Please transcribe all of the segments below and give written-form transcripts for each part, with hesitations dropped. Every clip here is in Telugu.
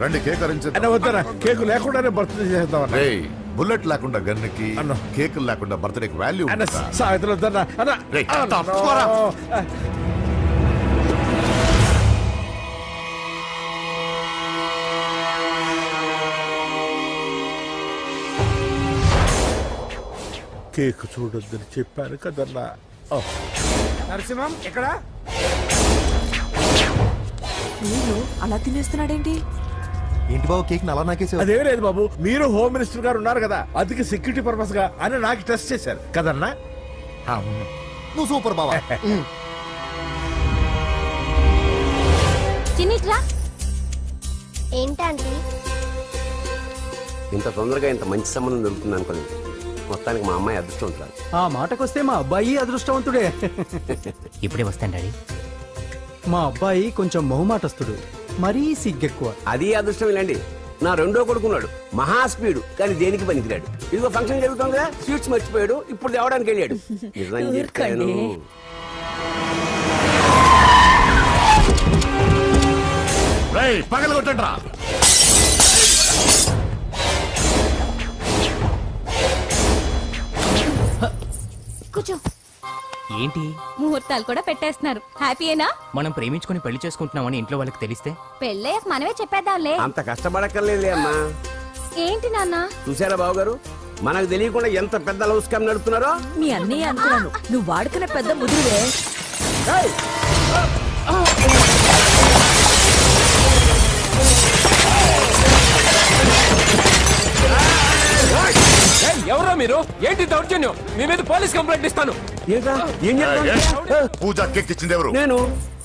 రండి కేక్ అరేంజ్ అన్న వద్దనా, కేకు లేకుండానే బర్త్డే చేద్దాం. బుల్లెట్ లేకుండా గన్నుకి అన్న. కేకులు లేకుండా బర్త్డేకి వాల్యూ అన్న సాయంత్రం వద్దన్నా అన్న. రేయ్, అన్న, తప్పుకోరా. కేక్ చూడొద్దని చెప్పాను కదన్నా. నరసింహం ఎక్కడ? నేను అలా తినేస్తున్నాడేంటి? ఏంటి బాబు కేక్ అలా నాకేసావు? అదేం లేదు బాబు, మీరు హోమ్ మినిస్టర్ గారు ఉన్నారు కదా, అందుకే సెక్యూరిటీ పర్పస్ గా అని నాకు టెస్ట్ చేశారు కదన్నా. నువ్వు సూపర్ బాబా. చిన్నిట్రా. ఏంటంటే ఇంత తొందరగా ఇంత మంచి సంబంధం దొరుకుతుంది అనుకోలేదు. మొత్తానికి మా అమ్మాయి అదృష్టవంతురాలు. ఆ మాటకొస్తే మా అబ్బాయి అదృష్టవంతుడే. ఇప్పుడే వస్తాను డాడీ. మా అబ్బాయి కొంచెం మొహమాటస్తుడు, మరీ సిగ్గెక్కువ. అది అదృష్టం ఇలాండి. నా రెండో కొడుకున్నాడు, మహా స్పీడు, కానీ దేనికి పనికిరాడు. ఇదిగో ఫంక్షన్ జరుగుతుందిగా, స్వీట్స్ మర్చిపోయాడు, ఇప్పుడు తేవడానికి వెళ్ళాడు. నిజం చెప్పాను. పగల కొట్టండి రా. కూర్చో. ఏంటి ముహూర్తాలు కూడా పెట్టేస్తున్నారు. హ్యాపీయేనా? మనం ప్రేమించుకుని పెళ్లి చేసుకుంటున్నామని ఇంట్లో వాళ్ళకి తెలిస్తే? పెళ్ళయ్యాక మనమే చెప్పేద్దాంలే. అంత కష్టపడక్కర్లేదులే అమ్మా. ఏంటి నాన్న? చూసారా బాబు గారు, మనకు తెలియకుండా ఎంత పెద్ద లవ్ స్కామ్ నడుపుతున్నారో. మీ అన్నయ్య అనుకున్నాను, నువ్వు వాడుకునే పెద్ద ముదురువే. ఎవరో మీరు? ఏంటి దౌర్జన్యం? మీ మీద పోలీస్ కంప్లైంట్ ఇస్తాను. పూజ కేక్ ఇచ్చింది ఎవరు? నేను.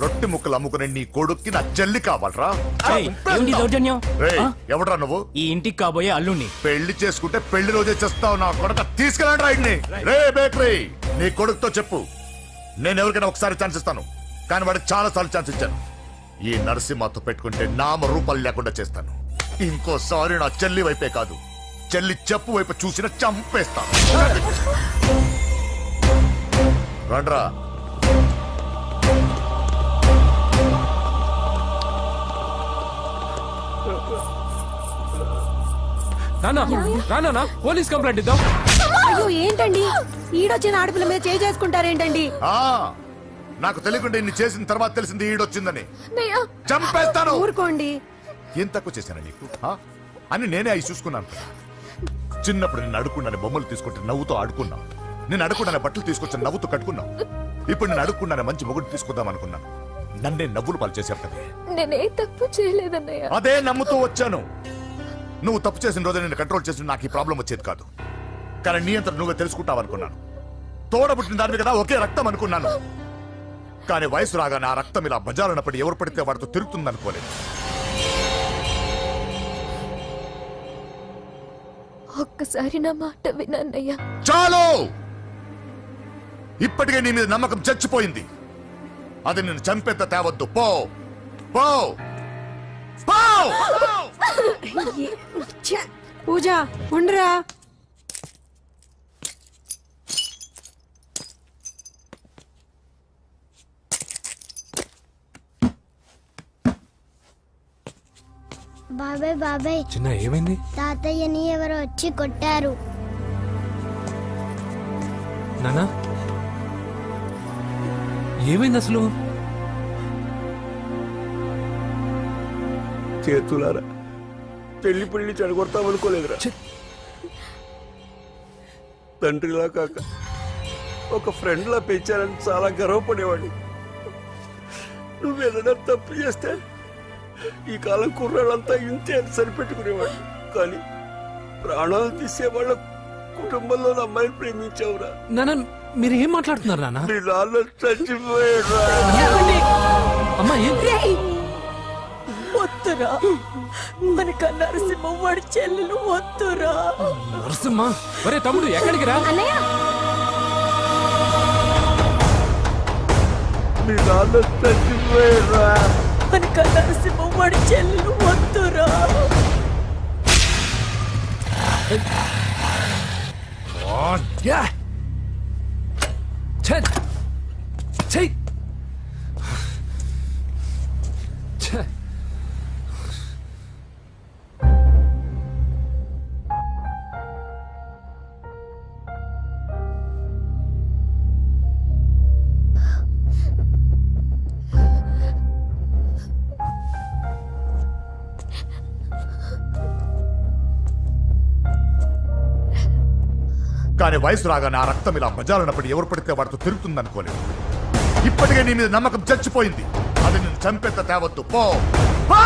రొట్టె ముక్కలు అమ్ముకునే నీ కొడుక్కి నా చెల్లి కావాలరా? ఏయ్, ఏంటి దౌర్జన్యం? ఎవడరా నువ్వు? ఈ ఇంటికి కాబోయే అల్లుణ్ణి. పెళ్లి చేసుకుంటే పెళ్లి రోజే చేస్తావు నా కొడుక. తీసుకెళ్ళండి రాయిడ్ని. రే బేకరీ, నీ కొడుకుతో చెప్పు, నేను ఎవరికైనా ఒకసారి ఛాన్స్ ఇస్తాను, కానీ వాడికి చాలా సార్లు ఛాన్స్ ఇచ్చాను. ఈ నరసింహతో పెట్టుకుంటే నామ రూపాలు లేకుండా చేస్తాను. ఇంకోసారి నా చెల్లి వైపే కాదు, చెల్లి చెప్పు వైపు చూసిన చంపేస్తాను. రండ్రా. నానా పోలీస్ కంప్లైంట్ ఇద్దాం. అయ్యో ఏంటండి, ఈడొచ్చిన ఆడపిల్ల మీద చేసుకుంటారేంటండి? నాకు తెలియకుండా ఇన్ని చేసిన తర్వాత తెలిసింది ఈడొచ్చిందని. చంపేస్తాను. ఊరుకోండి. ఏం తక్కువ చేశాను నీకు అని నేనే అవి చూసుకున్నాను. చిన్నప్పుడు నేను అడుక్కున్నాను బొమ్మలు తీసుకుంటే నవ్వుతో ఆడుకున్నావు. నేను అడుక్కున్నాను బట్టలు తీసుకొచ్చి నవ్వుతో కట్టుకున్నావు. ఇప్పుడు నేను అడుక్కున్నాను మంచి మొగుడు తీసుకుందాం అనుకున్నాను. నన్నే నవ్వులు పాలు చేశావు కదా. నేనే తప్పు చేయలేదన్నయ్య. అదే నమ్ముతూ వచ్చాను. నువ్వు తప్పు చేసిన రోజు నేను కంట్రోల్ చేసిన నాకు ఈ ప్రాబ్లం వచ్చేది కాదు. కానీ నీ అంతా నువ్వే తెలుసుకుంటావు అనుకున్నాను. తోడబుట్టిన దాని కదా ఒకే రక్తం అనుకున్నాను. కానీ వయసు రాగానే ఆ రక్తం ఇలా బజారునప్పుడు ఎవరు పడితే వాడితో తిరుగుతుంది అనుకోలేదు. ఒక్కసారి నా మాట వినన్నయ్య. చాలు, ఇప్పటికే నీ మీద నమ్మకం చచ్చిపోయింది. అది నేను చంపేత తేవద్దు. పో పో పో. పూజ ఉండరా. బాబాయ్ బాబాయ్, చిన్న ఏమైంది? తాతయ్యని ఎవరో వచ్చి కొట్టారు. నానా ఏమైంది అసలు? చేతులారా పెళ్లి పెళ్లి చెడగొడతామనుకోలేదురా. తండ్రిలా కాక ఒక ఫ్రెండ్లా పెంచారని చాలా గర్వపడేవాడిని. నువ్వేదైనా తప్పు చేస్తే ఈ కాలం కుర్రాళ్ళంతా ఇంతే అని సరిపెట్టుకునేవాడు. కానీ ప్రాణాలు తీసేవాళ్ళ కుటుంబంలో అమ్మాయిని ప్రేమించావురా. నాన్న మీరు ఏం మాట్లాడుతున్నారు నాన్న? మీ నాన్న చచ్చిపోయాడు. అమ్మా వద్దురా, మనకు నరసింహ వాడి చెల్లెలు వద్దురా. నరసింహ, ఒరే తమ్ముడు ఎక్కడికి రా. మీ నాన్న చచ్చిపోయాడు. మనకు నరసింహ వాడి చెల్లెలు వద్దురా. కానీ వయసు రాగానే ఆ రక్తం ఇలా బజారున్నప్పుడు ఎవరు పడితే వాడితో తిరుగుతుంది అనుకోలేదు. ఇప్పటికే నీ మీద నమ్మకం చచ్చిపోయింది. అది నేను చంపేంత తేవద్దు. పో పో!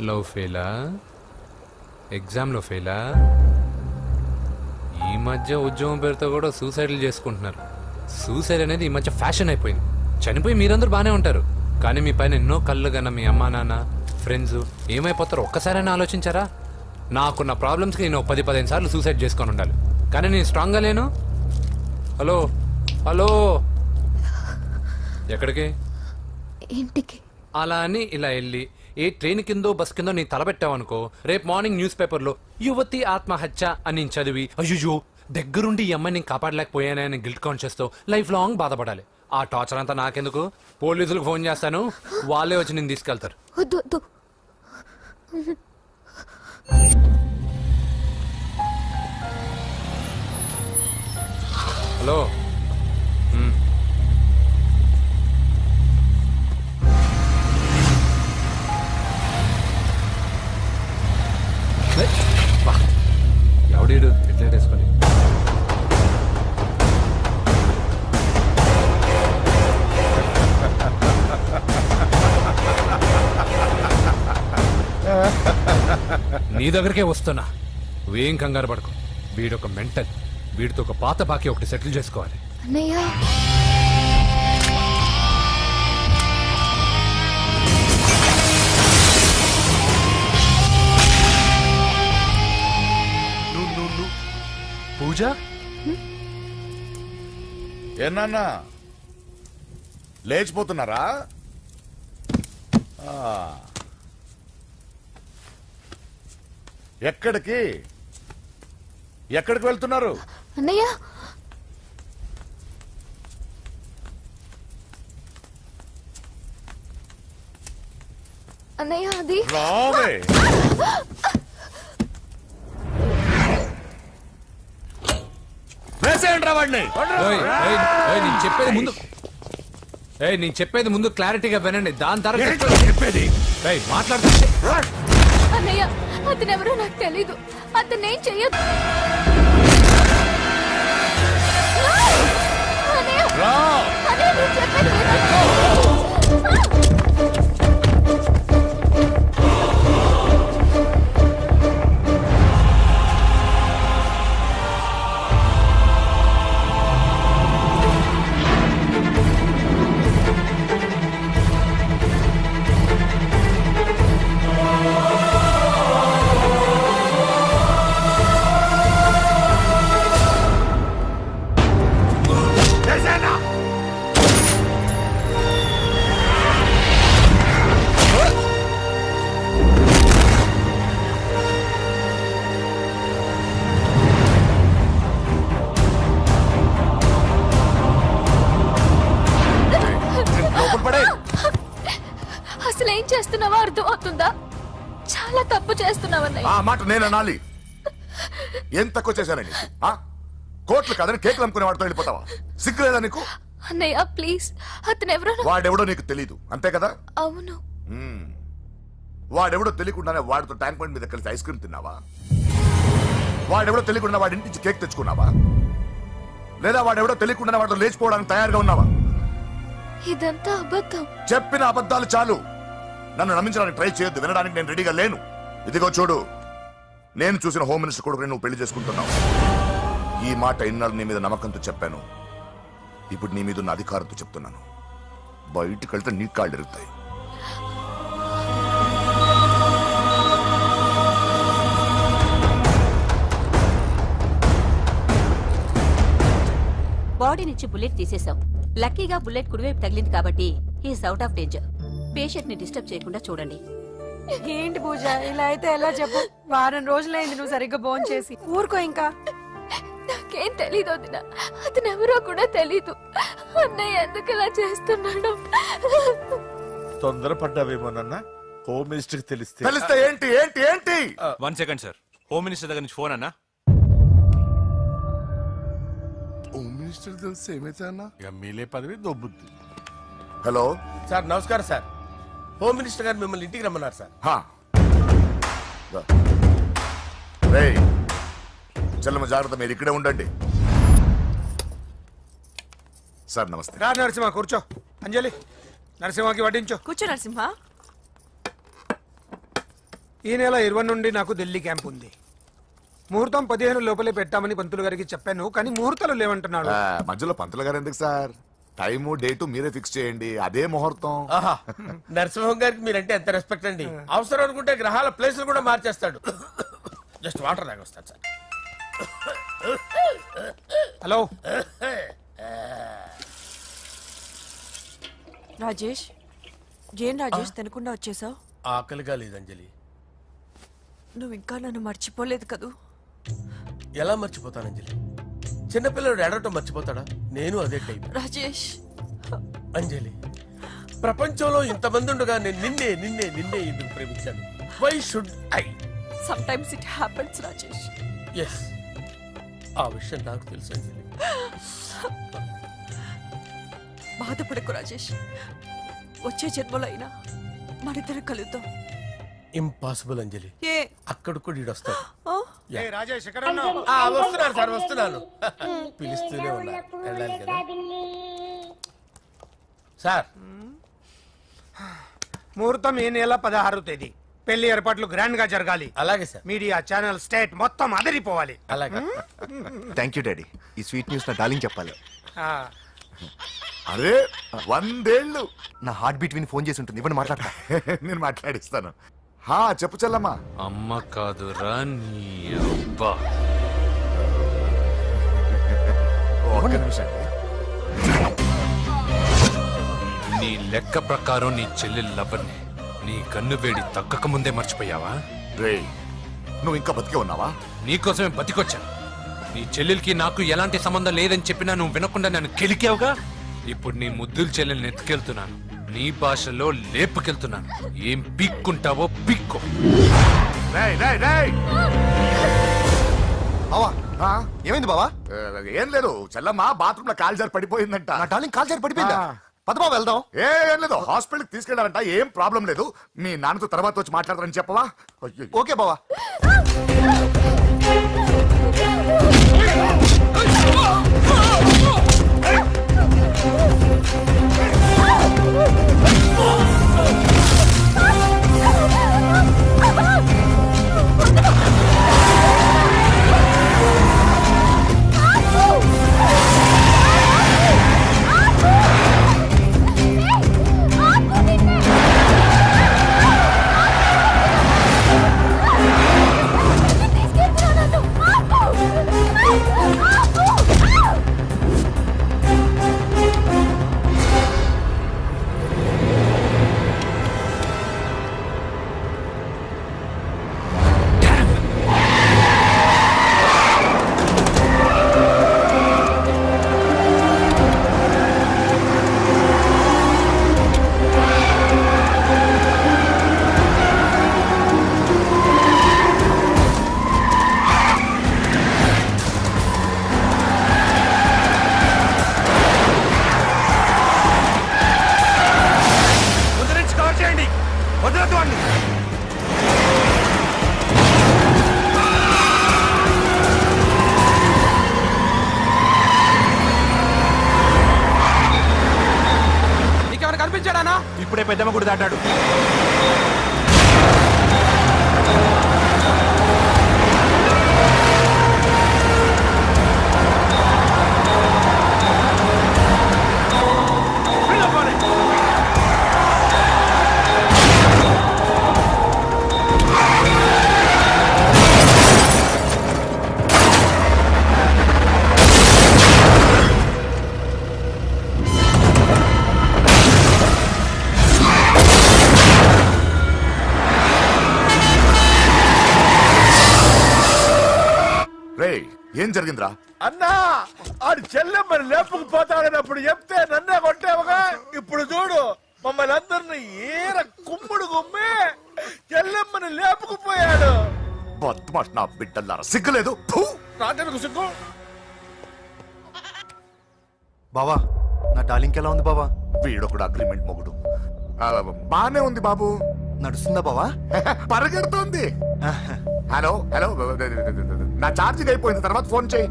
లవ్ ఫెయిలా, ఎగ్జామ్లో ఫెయిలా, ఈ మధ్య ఉద్యోగం పేరుతో కూడా సూసైడ్లు చేసుకుంటున్నారు. సూసైడ్ అనేది ఈ మధ్య ఫ్యాషన్ అయిపోయింది. చనిపోయి మీరందరూ బాగానే ఉంటారు, కానీ మీ పైన ఎన్నో కళ్ళు కన్నా మీ అమ్మా నాన్న ఫ్రెండ్స్ ఏమైపోతారో ఒక్కసారైనా ఆలోచించారా? నాకున్న ప్రాబ్లమ్స్కి నేను 10-15 సార్లు సూసైడ్ చేసుకొని ఉండాలి, కానీ నేను స్ట్రాంగ్గా లేను. హలో హలో, ఎక్కడికి? ఇంటికి. అలా అని ఇలా వెళ్ళి ఏ ట్రైన్ కిందో బస్ కిందో నీ తలబెట్టావనుకో, రేపు మార్నింగ్ న్యూస్ పేపర్లో యువతి ఆత్మహత్య అని నేను చదివి అయ్యో దగ్గరుండి ఈ అమ్మాయిని నేను కాపాడలేకపోయానని గిల్ట్ కాన్షియస్ తో లైఫ్ లాంగ్ బాధపడాలి. ఆ టార్చర్ అంతా నాకెందుకు? పోలీసులకు ఫోన్ చేస్తాను, వాళ్ళే వచ్చి నేను తీసుకెళ్తారు. వద్దు వద్దు. హలో, ఎవడీడు ఎట్లా వేసుకొని నీ దగ్గరికే వస్తున్నా. నువ్వేం కంగారు పడుకో. వీడొక మెంటల్. వీడితో ఒక పాత బాకీ ఒకటి సెటిల్ చేసుకోవాలి. అన్నయ్య పూజ, ఏనాన్నా లేచిపోతున్నారా? ఎక్కడికి ఎక్కడికి వెళ్తున్నారు? అన్నయ్య అన్నయ్య అది రావే. వేసేయండి రా వాడిని. నేను చెప్పేది ముందు క్లారిటీగా వినండి, దాని తర్వాత చెప్పేది మాట్లాడుతుంటే. అన్నయ్య అతనెవరో నాకు తెలీదు. అతనేం చెయ్యదు. అన్నయ్య రా. అదే నేను చెప్పేది విను. అసలు ఏం చేస్తున్నావో అర్థం అవుతుందా? చాలా తప్పు చేస్తున్నావన్నయ్య. ఆ మాట నేను అనాలి? ఏం తక్కువ చేశానండి? కోట్లు కాదని కేకులు అమ్ముకునే వాడితో వెళ్ళిపోతావా? సిగ్గులేదా నీకు? అన్నయ్య ప్లీజ్, అతనెవరో వాడెవడో నీకు తెలీదు అంతే కదా? అవును. వాడెవడో తెలియకుండానే వాడితో ట్యాంక్ పాయింట్ మీద కలిసి ఐస్ క్రీమ్ తిన్నావా? వాడెవడో తెలియకుండా వాడి ఇంటి నుంచి కేక్ తెచ్చుకున్నావా? లేదా వాడెవడో తెలియకుండానే వాడితో లేచిపోవడానికి తయారుగా ఉన్నావా? ఇదంతా అబద్ధం. చెప్పిన అబద్ధాలు చాలు. నన్ను నమ్మించడానికి ట్రై చేయొద్దు. వినడానికి నేను రెడీగా లేను. ఇదిగో చూడు, నేను చూసిన హోమ్ మినిస్టర్ కొడుకుని నువ్వు పెళ్లి చేసుకుంటున్నావు. ఈ మాట ఇన్నాళ్ళు నీ మీద నమ్మకంతో చెప్పాను. ఇప్పుడు నీ మీద ఉన్న అధికారంతో చెప్తున్నాను. బయటికి వెళ్తే నీ కాళ్ళు ఎరుగుతాయి. బాడీ నుంచి బుల్లెట్ తీసేశాం. లక్కీగా బుల్లెట్ కుడివైపు తగిలింది కాబట్టి he's out of danger. Patient ని డిస్టర్బ్ చేయకుండా చూడండి. ఏంటి పూజ, ఇలా అయితే ఎలా చెప్పు? వారం రోజులైంది నువ్వు సరిగ్గా భోంచేసి చేసి. ఊరుకో ఇంకా. నాకేం తెలీదు వదిన, అతనెవరో కూడా తెలీదు. అన్నయ్య ఎందుకు ఇలా చేస్తున్నాడు? తొందరపడ్డావేమోనన్నా. హోమ్ మినిస్టర్ తెలిస్తే తెలిస్తే ఏంటి ఏంటి ఏంటి? 1 సెకండ్ సార్, హోమ్ మినిస్టర్ దగ్గర నుంచి ఫోన్ అన్నా. మినిస్టర్ తెలిసి ఏమైతే అన్న ఎమ్మెల్యే పదవి దొబ్బుద్ది. హలో సార్ నమస్కారం సార్. హోమ్ మినిస్టర్ గారు మిమ్మల్ని ఇంటికి రమ్మన్నారు సార్. హా. రా. రేయ్ చెల్లమ్మ జాగ్రత్త, మీరు ఇక్కడే ఉండండి. సార్ నమస్తే. రా నరసింహ కూర్చో. అంజలి నరసింహకి వడ్డించు. కూర్చో నరసింహ. ఈ నెల 20 నుండి నాకు ఢిల్లీ క్యాంప్ ఉంది. ముహూర్తం 15 లోపలే పెట్టామని పంతులు గారికి చెప్పాను, కానీ ముహూర్తాలు లేవంటున్నాడు. మధ్యలో పంతులు గారు ఎందుకు సార్? టైము డేటు మీరే ఫిక్స్ చేయండి, అదే ముహూర్తం. నరసింహం గారికి మీరంటే ఎంత రెస్పెక్ట్ అండి. అవసరం అనుకుంటే గ్రహాల ప్లేసులు కూడా మార్చేస్తాడు. జస్ట్ వాటర్ తాగొస్తాను సార్. హలో రాజేష్, ఏం రాజేష్ తినకుండా వచ్చేసావు? ఆకలిగా లేదు అంజలి. నువ్వు ఇంకా నన్ను మర్చిపోలేదు కదూ? ఎలా మర్చిపోతాను అంజలి? చిన్నపిల్లడు ఏడవటం మర్చిపోతాడా? నేను అదే టైప్. రాజేష్, అంజలి ప్రపంచంలో ఇంతమంది ఉండగా నేను నిన్నే నిన్నే నిన్నే ఎందుకు ప్రేమించాను? Why should I? Sometimes it happens Rajesh. Yes, ఆ విషయం నాకు తెలుసు అంజలి. బాధపడకు రాజేష్, వచ్చే జన్మలో అయినా మనిద్దరం కలుద్దాం. ఇంపాసిబుల్ అంజలి. ఏ అక్కడ కూడా ఈడొస్తాడు. ఆ? రాజేష్ ఎక్కడ ఉన్నావు? వస్తున్నాను సార్, వస్తున్నాను. పిలుస్తూనే ఉన్నారు, వెళ్ళాలి కదా సార్. ముహూర్తం ఈ నెల 16వ తేదీ. పెళ్లి ఏర్పాట్లు గ్రాండ్ గా జరగాలి. అలాగే సార్. మీడియా ఛానల్ స్టేట్ మొత్తం అదిరిపోవాలి. అలాగే. Thank you daddy. ఈ స్వీట్ న్యూస్ నా డార్లింగ్ చెప్పాలి. ఆ, అరే 100 ఏళ్ళు. నా హార్ట్ బీట్ విని ఫోన్ చేసి ఉంటుంది, ఇవ్వండి మాట్లాడతా. నేను మాట్లాడిస్తాను. హా చెప్పు చెల్లమ్మా. అమ్మ కాదురా నీ అబ్బా. ఒక్క నిమిషం. నీ లెక్క ప్రకారం నీ చెల్లెలు లవర్ని నీ కన్ను వేడి తగ్గక ముందే మర్చిపోయావా? రేయ్ నువ్వు ఇంకా బతికే ఉన్నావా? నీకోసమే బతికొచ్చాను. నీ చెల్లెలకి నాకు ఎలాంటి సంబంధం లేదని చెప్పినా నువ్వు వినకుండా నన్ను కెలికావుగా. ఇప్పుడు నీ ముద్దుల చెల్లెల్ని ఎత్తుకెళ్తున్నాను, నీ భాషలో లేపుకెళ్తున్నాను. ఏం పీక్కుంటావో పీక్కో. రేయ్ రేయ్ రేయ్. బావా ఆ? ఏమైంది బావా? ఏం లేదు, చెల్లమ్మ బాత్రూమ్ లో కాలు జారి పడిపోయిందంట. నా డార్లింగ్ కాల్ చేరి పడిపోయిందా? పద బావ వెళ్దాం. ఏం లేదు, హాస్పిటల్ తీసుకెళ్లారంట. ఏం ప్రాబ్లం లేదు, మీ నాన్నతో తర్వాత వచ్చి మాట్లాడతారని చెప్పవా? అయ్యో. ఓకే బావా. ఇప్పుడే పెద్దమ్మ గుడి దాటాడు. ఏం జరిగిందిరా? అన్నా ఆడు చెల్లెమ్మని లేపుకుపోతాడన్నప్పుడు చెప్తే నన్నే కొట్టావుగా. ఇప్పుడు చూడు మమ్మల్ని అందరిని ఏర కుమ్ముడు గుమ్మి చెల్లెమ్మని లేపుకుపోయాడు. బద్మాష్ నా బిడ్డల్లారా, సిగ్గులేదు? ఫు! నాకెందుకు సిగ్గు? బావా నా డార్లింగ్ ఎలా ఉంది బావా? వీడొకడు అగ్రిమెంట్ మొగుడు. బానే ఉంది బాబు. నడుస్తుందా బావా? పరిగెడుతోంది. హలో హలో, నా ఛార్జింగ్ అయిపోయింది, తర్వాత ఫోన్ చేయి.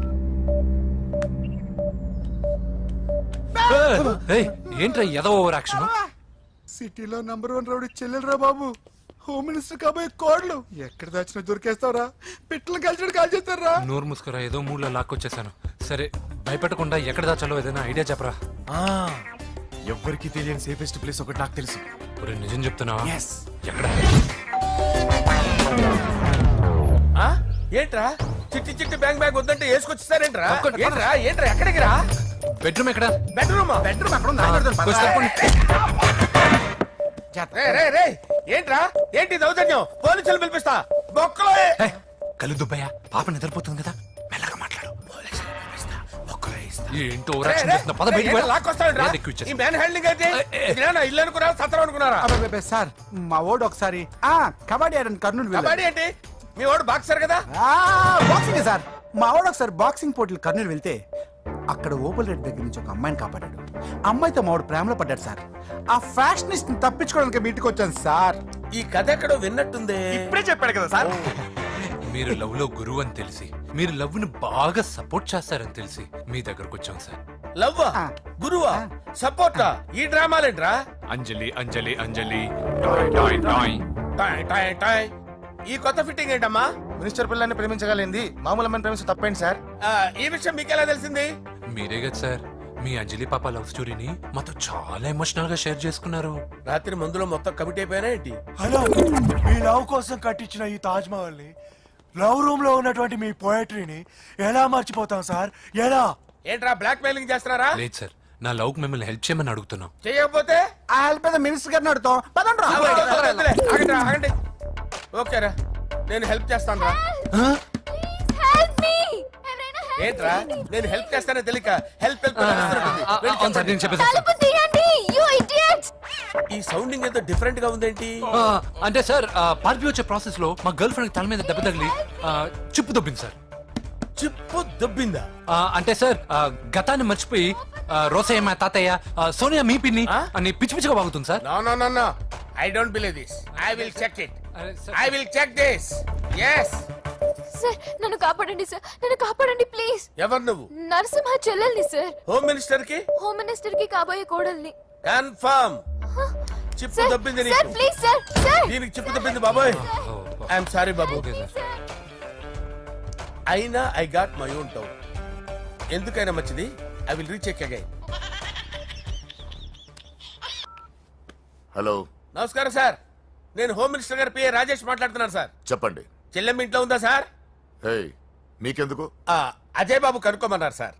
ఏయ్, ఏంట్రా ఏదో ఓవర్ యాక్షన్? సిటీలో నంబర్ 1 రౌడీ చెల్లెలరా బాబు. హోమ్ మినిస్టర్ కాబోయే కోడలు ఎక్కడ దాచినా దొరికేస్తావరా? పిట్టలు కలిసి కాల్ చేస్తారా? నోరు ముసుకురా, ఏదో మూడ్లో లాక్కొచ్చేసాను. సరే, భయపెట్టకుండా ఎక్కడ దాచాలో ఏదైనా ఐడియా చెప్పరా. ఎవ్వరికి తెలియని సేఫెస్ట్ ప్లేస్ ఒకటి నాకు తెలుసు. ఒరే, నిజం చెప్తున్నావా? ఎక్కడ? ఏంట్రా చిట్టి చిట్టి బ్యాంక్ బ్యాగ్ వద్దంటే వేసుకొచ్చిస్తారేంట్రా? ఏంట్రా ఏంట్రా ఎక్కడికి రా? బెడ్రూమ్ ఎక్కడ? బెడ్రూమ్ అక్కడ ఉందా? కొంచెం తప్పండి. రే ఏంట్రా ఏంటి దౌర్జన్యం? పోలీసులు పిలిపిస్తా. బొక్కలో ఏయ్, కళ్ళు దుబ్బయ్యా, పాప నిద్రపోతుంది కదా, మెల్లగా మాట్లాడు. ఏంటో ఓవర్ యాక్షన్ చేస్తున్నా, పద బయటికి వెళ్ళు. లాక్కొస్తాడు. ఎక్కువ ఇచ్చేసి. ఈ మ్యాన్ హ్యాండింగ్ అయితే ఇదేనా ఇల్లు అనుకున్నారా, సత్రం అనుకున్నారా? సార్ మా ఓడు ఒకసారి కబడ్డీ ఆడని కర్నూలు కబడ్డీ ఏంటి? మీ వాడు బాక్సర్ కదా? Boxing sir. మా వాడు ఒకసారి బాక్సింగ్ పోటీలు కర్నూలు వెళ్తే అక్కడ ఓపెల్ రెడ్డి దగ్గర నుంచి ఒక అమ్మాయిని కాపాడాడు. అమ్మాయితో మా వాడు ప్రేమలో పడ్డాడు సార్. ఆ ఫ్యాషనిస్ట్ తప్పించుకోవడానికి మీ ఇంటికి వచ్చాను సార్. ఈ కథ ఎక్కడో విన్నట్టుంది. ఇప్పుడే చెప్పాడు కదా సార్. మీరు లవ్ లో గురువు అని తెలిసి, మీరు లవ్ ను బాగా సపోర్ట్ చేస్తారని తెలిసి మీ దగ్గరకు వచ్చాం సార్. లవ్వా గురువా సపోర్టా? ఈ డ్రామాలేంట్రా? Anjali Anjali Anjali toy toy toy. Toy toy toy. ఈ కొత్త ఫిట్టింగ్ ఏంటమ్మా? మినిస్టర్ పిల్లని ప్రేమించగలిగింది మామూలు అమ్మని ప్రేమించి తప్పేంటి సార్? ఈ విషయం మీకెలా తెలిసింది? మీరే కదా సార్ మీ అంజలి పాప లవ్ స్టోరీని మాతో చాలా ఎమోషనల్ గా షేర్ చేసుకున్నారు. రాత్రి మందులో మొత్తం కమిట్ అయిపోయినా ఏంటి? హలో, మీ లవ్ కోసం కట్టించిన ఈ తాజ్ మహల్ ని, లవ్ రూమ్ లో ఉన్నటువంటి మీ పోయట్రీని ఎలా మర్చిపోతాం సార్? ఎలా? ఏంట్రా బ్లాక్ మెయిలింగ్ చేస్తున్నారా? లేదు సార్, నా లవ్ కు మిమ్మల్ని హెల్ప్ చేయమని అడుగుతున్నాం. చేయకపోతే ఆ హెల్ప్ అయితే మినిస్టర్ గారిని అడుగుతాం. పదండ్రా. ఆగండి ఆగండి. ఓకేరా, నేను హెల్ప్ చేస్తాను రా. హెల్ప్ మీ ఏంట్రా నేను హెల్ప్ చేస్తానే తెలియక హెల్ప్ అవును సార్, నేను చెప్పేసి తలుపు తీయండి యు ఇడియట్స్. ఈ సౌండింగ్ ఏదో డిఫరెంట్ గా ఉందేంటి? అంటే సార్ పార్టీ వచ్చే ప్రాసెస్ లో మా గర్ల్ ఫ్రెండ్ తల మీద దెబ్బ తగిలి చిప్పు దొబ్బింది సార్. చిప్పు దొబ్బిందా? అంటే సార్ గతాన్ని మర్చిపోయి రోసయ్య మా తాతయ్య, సోనియా మీ పిన్ని అని పిచ్చి పిచ్చిగా వాగుతుంది sir. No no no no, I don't believe this. I will check it. I will check this. yes sir నన్ను కాపాడండి సార్, నన్ను కాపాడండి ప్లీజ్. ఎవరు నువ్వు? నరసింహ చెల్లెల్ని సార్. హోమ్ మినిస్టర్ కి? హోమ్ మినిస్టర్ కి కాబోయే కోడల్ని. కన్ఫర్మ్. చిప్పు సార్ దొబ్బింది సార్ నీకు. Please sir. సార్ దీనికి చిప్పు దొబ్బింది బాబోయ్. ఐఎమ్ సారీ బాబు. Okay sir. అయినా I got my own town. ఎందుకైనా మంచిది, I will recheck again. Hello, నమస్కారం సార్, నేను హోమ్ మినిస్టర్ గారి పిఏ రాజేష్ మాట్లాడుతున్నాను సార్. చెప్పండి. చెల్లెమ్మ ఇంట్లో ఉందా సార్? హే, మీకెందుకు? అజయ్ బాబు కనుక్కోమన్నారు సార్.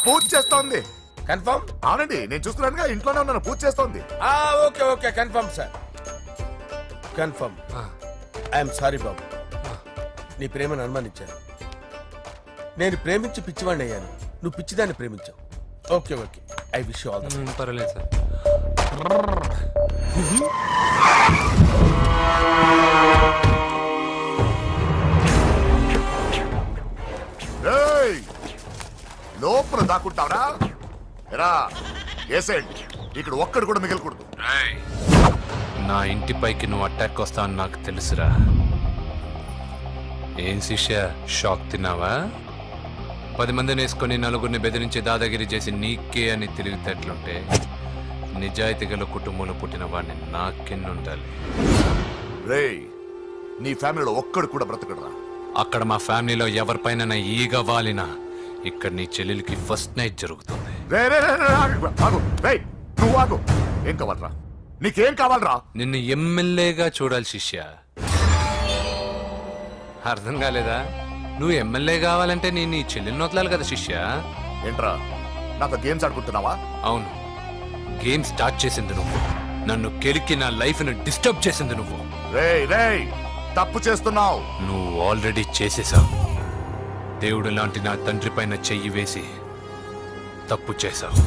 పూజ చేస్తోంది. కన్ఫర్మ్? అవునండి, నేను చూస్తున్నానుగా, ఇంట్లోనే ఉన్నాను, పూజ చేస్తోంది. Okay okay, confirm sir, confirm. I'm sorry బాబు, నీ ప్రేమను అనుమానించాను. నేను ప్రేమించి పిచ్చివాడిని అయ్యాను, నువ్వు పిచ్చిదాన్ని ప్రేమించావు. Okay okay, I wish you all the best. పర్వాలేదు సార్. ఏయ్, లోపల దాక్కుంటావరా? ఎరా ఏసేయండి, ఇక్కడ ఒక్కడు కూడా మిగలకూడదు. నా ఇంటిపైకి నువ్వు అటాక్ వస్తావు అని నాకు తెలుసురా. ఏం శిష్య, షాక్ తిన్నావా? 10 మందిని వేసుకొని నలుగురిని బెదిరించి దాదాగిరి చేసి నీకే అని తిరిగితేట్లుంటే నిజాయితీ గల కుటుంబంలో పుట్టిన వాడిని నాకెన్నుండాలి. రేయ్, నీ ఫ్యామిలీలో ఒక్కడు కూడా బ్రతకడరా. అక్కడ మా ఫ్యామిలీలో ఎవరిపైన ఈగ వాలినా ఇక్కడ నీ చెల్లెలికి ఫస్ట్ నైట్ జరుగుతుంది. రే రే రే రే, ఆగు. రేయ్, నువ్వు ఆగు. ఏం కావాలరా? నీకేం కావాలరా? నిన్ను ఎమ్మెల్యేగా చూడాలి శిష్య. అర్థం కాలేదా? నువ్వు ఎమ్మెల్యే కావాలంటే నేను నీ చెల్లెల్ని వదలాలి కదా శిష్య. ఏంట్రా, నాతో గేమ్స్ ఆడుకుంటున్నావా? అవును, గేమ్ స్టార్ట్ చేసింది నువ్వు. నన్ను కెలికి నా లైఫ్ ను డిస్టర్బ్ చేసింది నువ్వు. రేయ్ రేయ్, తప్పు చేస్తున్నావు. నువ్వు ఆల్రెడీ చేసేసావు. దేవుడు లాంటి నా తండ్రి పైన చెయ్యి వేసి తప్పు చేశావు.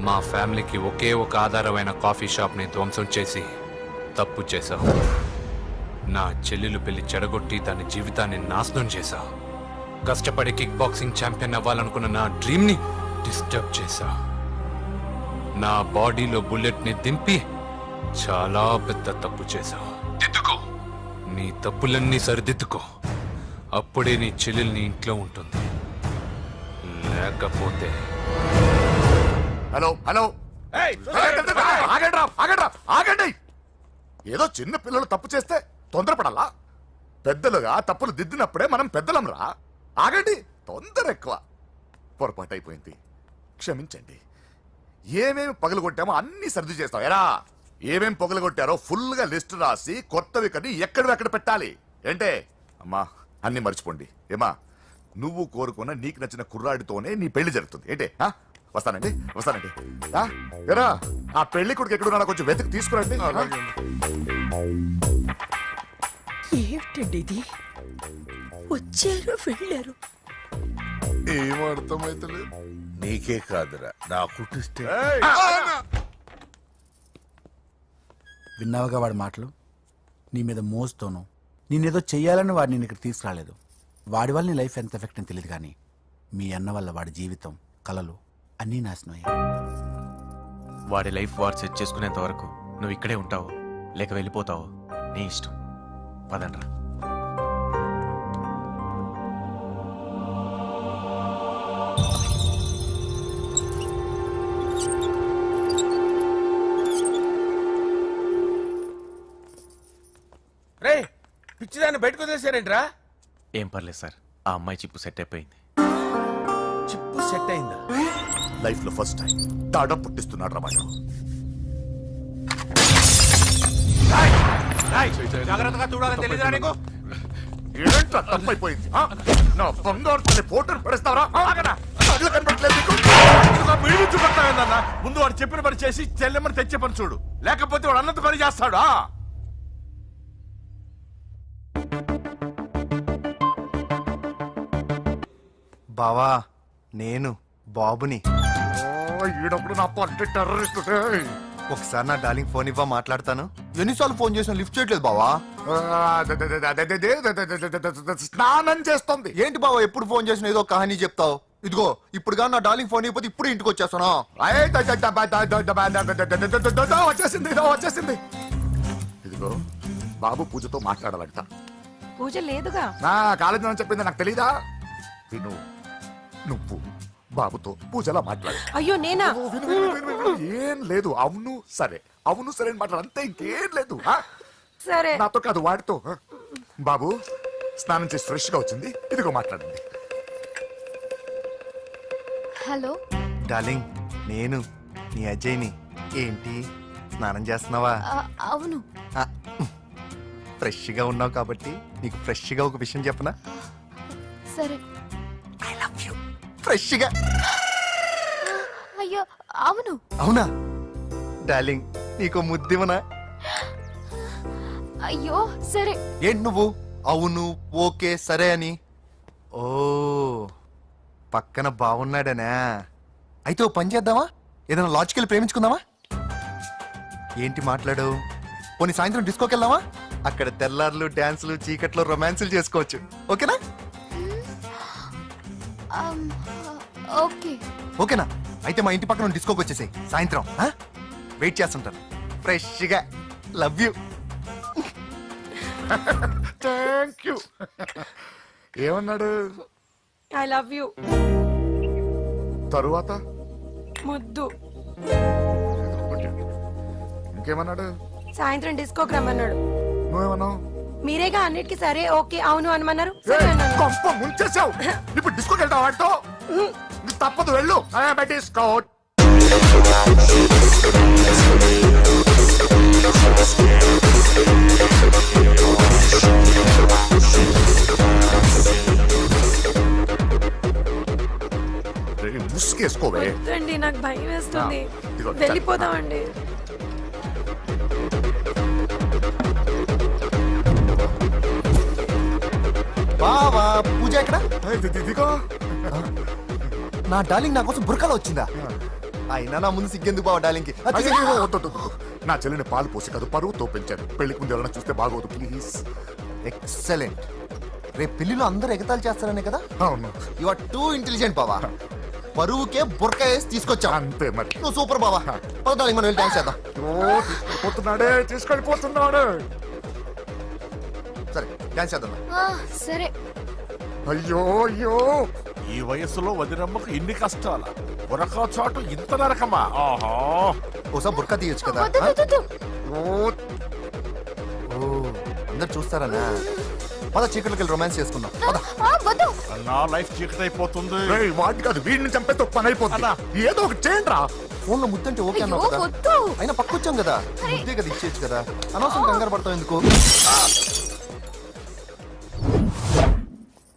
మా ఫ్యామిలీకి ఒకే ఒక ఆధారమైన కాఫీ షాప్ని ధ్వంసం చేసి తప్పు చేశావు. నా చెల్లెలు పెళ్లి చెడగొట్టి దాని జీవితాన్ని నాశనం చేశావు. కష్టపడి కిక్ బాక్సింగ్ ఛాంపియన్ అవ్వాలనుకున్న నా డ్రీమ్ ని డిస్టర్బ్ చేశా. నా బాడీలో బుల్లెట్ ని దింపి చాలా పెద్ద తప్పు చేశావు. దిద్దుకో, నీ తప్పులన్నీ సరిదిద్దుకో. అప్పుడే నీ చెల్లెల్ని ఇంట్లో ఉంటుంది. లేకపోతే హలో హలో ఏయ్, ఆగండి. ఏదో చిన్న పిల్లలు తప్పు చేస్తే తొందరపడాలా? పెద్దలుగా తప్పులు దిద్దినప్పుడే మనం పెద్దలంరా. ఆగండి, తొందర ఎక్కువ. పొరపాటు అయిపోయింది, క్షమించండి. ఏమేమి పగలగొట్టామో అన్ని సర్ది చేస్తాం. ఎరా ఏమేం పగలగొట్టారో ఫుల్ గా లిస్ట్ రాసి కొత్తవి కని ఎక్కడ పెట్టాలి. ఏంటే అమ్మా, అన్ని మర్చిపోండి. ఏమా, నువ్వు కోరుకున్న నీకు నచ్చిన కుర్రాడితోనే నీ పెళ్లి జరుగుతుంది. ఏంటే వస్తానండి. ఆ? ఎరా ఆ పెళ్లి కొడుకు ఎక్కడున్నా కొంచెం వెతికి తీసుకురండి. ఏమిటండి ఇది? వచ్చారు వెళ్ళారు. ఏం అర్థమైతలేదు. నీకే కాదురా నా కుట్టిస్తే. విన్నావుగా వాడి మాటలు? నీ మీద మోస్తోను నేనేదో చెయ్యాలని వాడిని నేను ఇక్కడ తీసుకురాలేదు. వాడి వల్ల నీ లైఫ్ ఎంత ఎఫెక్ట్ అని తెలియదు, కానీ మీ అన్న వల్ల వాడి జీవితం, కలలు అన్నీ నాశనం అయ్యాయి. వాడి లైఫ్ వాడు సెట్ చేసుకునేంత వరకు నువ్వు ఇక్కడే ఉంటావు, లేక వెళ్ళిపోతావు, నీ ఇష్టం. పదండ్రా. రే పిచ్చిదాన్ని బయటకు వదిలేశారేంట్రా? ఏం పర్లేదు సార్, ఆ అమ్మాయి చిప్పు సెట్ అయిపోయింది. చిప్పు సెట్ అయిందా? లైఫ్ లో ఫస్ట్ టైం తాడ పుట్టిస్తున్నాడు రా వాడు. జాగ్రత్తగా చూడాలని తెలియదురా నీకు? ఏంట్రా తప్పైపోయింది? నా బంగారు తల్లి ఫోటోను పడేస్తావరా? కళ్ళు కనపడట్లేదు నీకు? మీరు చూపెడతావేందన్నా? ముందు వాడు చెప్పిన పని చేసి చెల్లెమ్మని తెచ్చే పని చూడు, లేకపోతే వాడు అన్నది పని చేస్తాడు. బావా, నేను బాబుని. ఈడప్పుడు నా పట్టి టెర్రరిస్ట్. ఒకసారి నా డార్లింగ్ ఫోన్ ఇవ్వ, మాట్లాడతాను. ఎన్నిసార్లు ఫోన్ చేసినా లిఫ్ట్ చేయట్లేదు బావా. స్నానం చేస్తుంది. ఏంటి బావా ఎప్పుడు ఫోన్ చేసినా ఏదో కహానీ చెప్తావు? ఇదిగో ఇప్పుడు కానీ నా డార్లింగ్ ఫోన్ ఇవ్వకపోతే ఇప్పుడు ఇంటికి వచ్చేస్తాను. వచ్చేసింది. ఇదిగో బాబు పూజతో మాట్లాడాలంట. పూజ లేదుగా. నా కాలేజీ అని చెప్పింది నాకు తెలీదా? విను, నువ్వు బాబుతో పూజలా మాట్లాడు. అయ్యో నేనా? ఏం లేదు. అవును సరే, అవును సరే అని మాట్లాడు, అంతే, ఇంకేం లేదు. సరే, నాతో కాదు వాడితో. బాబు స్నానం చేసి ఫ్రెష్ గా వచ్చింది, ఇదిగో మాట్లాడండి. హలో డార్లింగ్, నేను నీ అజయ్ని. ఏంటి స్నానం చేస్తున్నావా? అవును. ఫ్రెష్ గా ఉన్నావు కాబట్టి నీకు ఫ్రెష్ గా ఒక విషయం చెప్పనా? సరే. I love you. ఫ్రెష్ గా. అయ్యో అవును. అవునా డార్లింగ్, నీకు ముద్దివనా? అయ్యో సరే. ఏంటి నువ్వు అవును ఓకే సరే అని? ఓ పక్కన బాగున్నాడనా? అయితే ఓ పని చేద్దామా? ఏదైనా లాజికల్ ప్రేమించుకుందామా? ఏంటి మాట్లాడు? పోనీ సాయంత్రం డిస్కోకి వెళ్దామా? అక్కడ తెల్లార్లు డాన్సులు, చీకట్లో రొమాన్సులు చేసుకోవచ్చు. ఓకేనా? ఓకే. ఓకేనా? అయితే మా ఇంటి పక్కన డిస్కోకి వచ్చేసాయి సాయంత్రం. వెయిట్ చేస్తుంటాను ఫ్రెష్గా. Love you. Thank you. ఏమన్నాడు? I love you. తరువాత ముద్దు. ఇంకేమన్నాడు? సాయంత్రం డిస్కోకి రమ్మన్నాడు. నువ్వేమన్నావు? మీరేగా అన్నిటికీ సరే ఓకే అవును అనమన్నారు. కొంప ముంచేసావు. ఇప్పుడు డిస్కోకి వెళ్తావు వాటితో? తప్పదు, వెళ్ళు. డిస్కో. ముసుకేసుకోవే. వద్దండి, నాకు భయం వేస్తుంది. ఇదిగో, వెళ్ళిపోదామండి. బావా పూజ ఎక్కడ? ఇదిగో నా డార్లింగ్ నా కోసం బుర్కలో వచ్చిందా? అయినా నా ముందు సిగ్గెందుకు బావ డార్లింగ్కి? అయ్యో, వద్దు. నా చెల్లిని పాలు పోసి కాదు, పరువుతో పెంచాను. పెళ్లికి ముందు ఎవరైనా చూస్తే బాగోదు, ప్లీజ్. ఎక్సలెంట్. రేపు పెళ్లిలో అందరూ ఎగతాలు చేస్తారనే కదా అవును యు ఆర్ టూ ఇంటెలిజెంట్ బావా పరువుకే బుర్క వేసి తీసుకొచ్చా అంతే మరి. నువ్వు సూపర్ బావా పదదానికి మనం వెళ్ళి డాన్స్ చేద్దాం పోతున్నాడే తీసుకెళ్ళిపోతున్నాడు. సరే డాన్స్ చేద్దాం సరే. అయ్యో అయ్యో ఈ వయస్సులో వదినమ్మకు ఇన్ని కష్టాల ఒరక చోటు ఇంత నరకమా? ఆహా. ఓసారి బుర్కా తీయొచ్చు కదా వద్దు, వద్దు, వద్దు. ఓ అందరు చూస్తారనా పద చీకట్లోకి వెళ్ళి రొమాన్స్ చేసుకుందాం పద వద్దు. నా లైఫ్ చీకటి అయిపోతుంది. రేయ్, వాడిని కాదు వీడిని చంపేతో పని అయిపోతుందా? ఏదో ఒకటి చేయండి రా. ఫోన్ లో ముద్దంటే ఓకే అన్నావు అయ్యో, కదా వద్దు. అయినా పక్కొచ్చాం కదా ముద్దే కదా ఇచ్చేయచ్చు కదా అనవసరం కంగారు పడతావు ఎందుకు